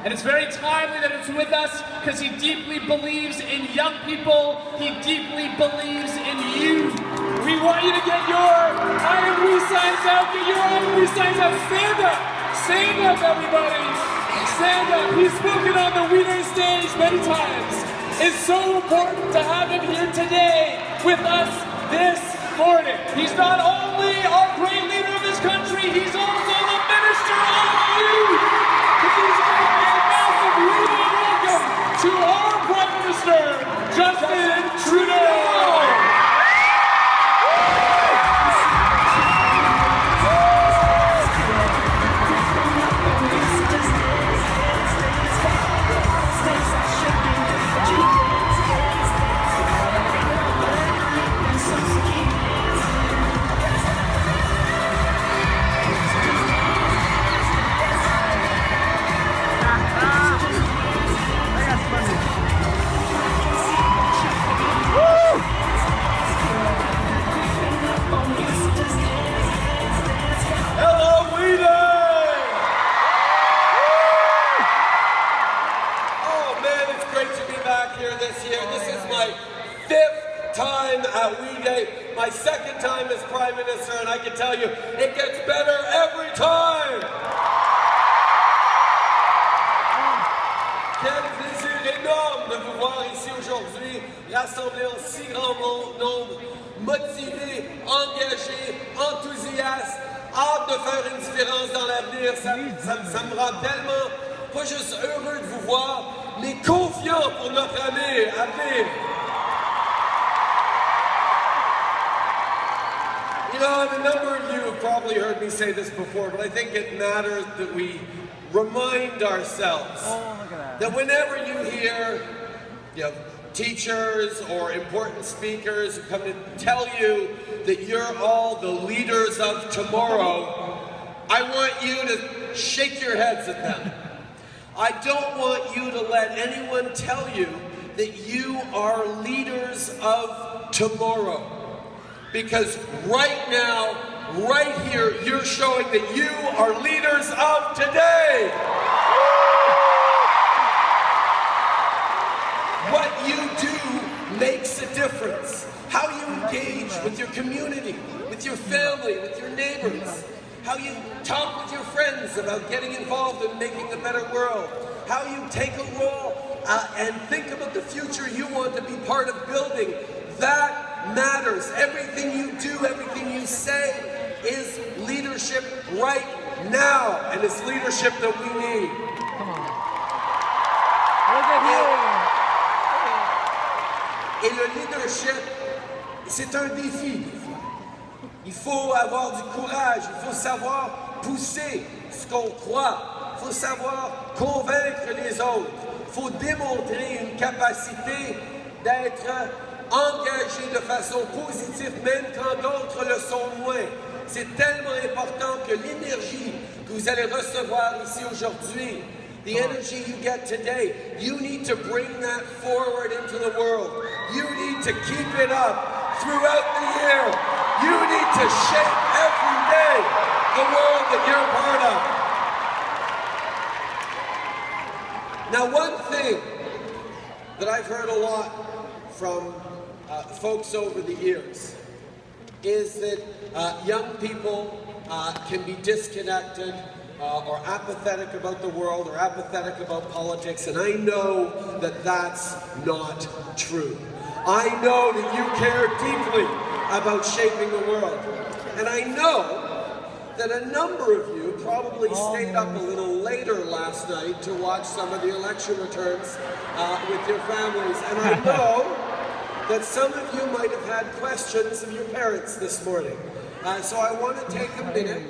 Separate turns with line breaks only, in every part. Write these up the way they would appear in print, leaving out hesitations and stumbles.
And it's very timely that it's with us because he deeply believes in young people. He deeply believes in you. We want you to get your I Am We signs out. Get your I Am We signs out. Stand up. Stand up, everybody. Stand up. He's spoken on the Wiener stage many times. It's so important to have him here today with us this morning. He's not only our great leader of this country, he's also the minister of youth. Please make a massive welcome to our Prime Minister, Justin Trudeau.
My second time as Prime Minister, and I can tell you, it gets better every time! Quel plaisir énorme de vous voir ici aujourd'hui, rassemblés en si grand nombre, motivés, engagés, enthousiastes, hâte de faire une différence dans l'avenir. Ça me rend tellement, pas juste heureux de vous voir, mais confiant pour notre avenir. You know, a number of you have probably heard me say this before, but I think it matters that we remind ourselves that whenever you hear teachers or important speakers who come to tell you that you're all the leaders of tomorrow, I want you to shake your heads at them. I don't want you to let anyone tell you that you are leaders of tomorrow. Because right now, right here, you're showing that you are leaders of today. What you do makes a difference. How you engage with your community, with your family, with your neighbors. How you talk with your friends about getting involved in making a better world. How you take a role and think about the future you want to be part of building. That matters. Everything you do, everything you say is leadership right now, and it's leadership that we need.
Come on.
Et le leadership, c'est un défi. Il faut avoir du courage, il faut savoir pousser ce qu'on croit, il faut savoir convaincre les autres, il faut démontrer une capacité d'être engagé de façon positive, même quand d'autres le sont moins. C'est tellement important que l'énergie que vous allez recevoir ici aujourd'hui, the energy you get today, you need to bring that forward into the world. You need to keep it up throughout the year. You need to shape every day the world that you're part of. Now, one thing that I've heard a lot from folks over the years is that young people can be disconnected or apathetic about the world or apathetic about politics, and I know that that's not true. I know that you care deeply about shaping the world, and I know that a number of you probably stayed up a little later last night to watch some of the election returns with your families, and I know that some of you might have had questions of your parents this morning. So I want to take a minute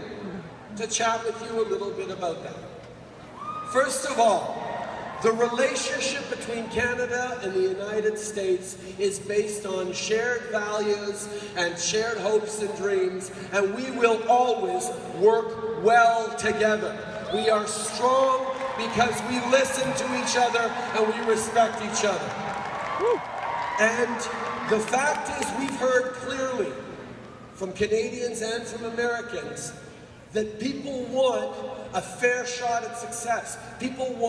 to chat with you a little bit about that. First of all, the relationship between Canada and the United States is based on shared values and shared hopes and dreams, and we will always work well together. We are strong because we listen to each other and we respect each other. And the fact is, we've heard clearly from Canadians and from Americans that people want a fair shot at success. People want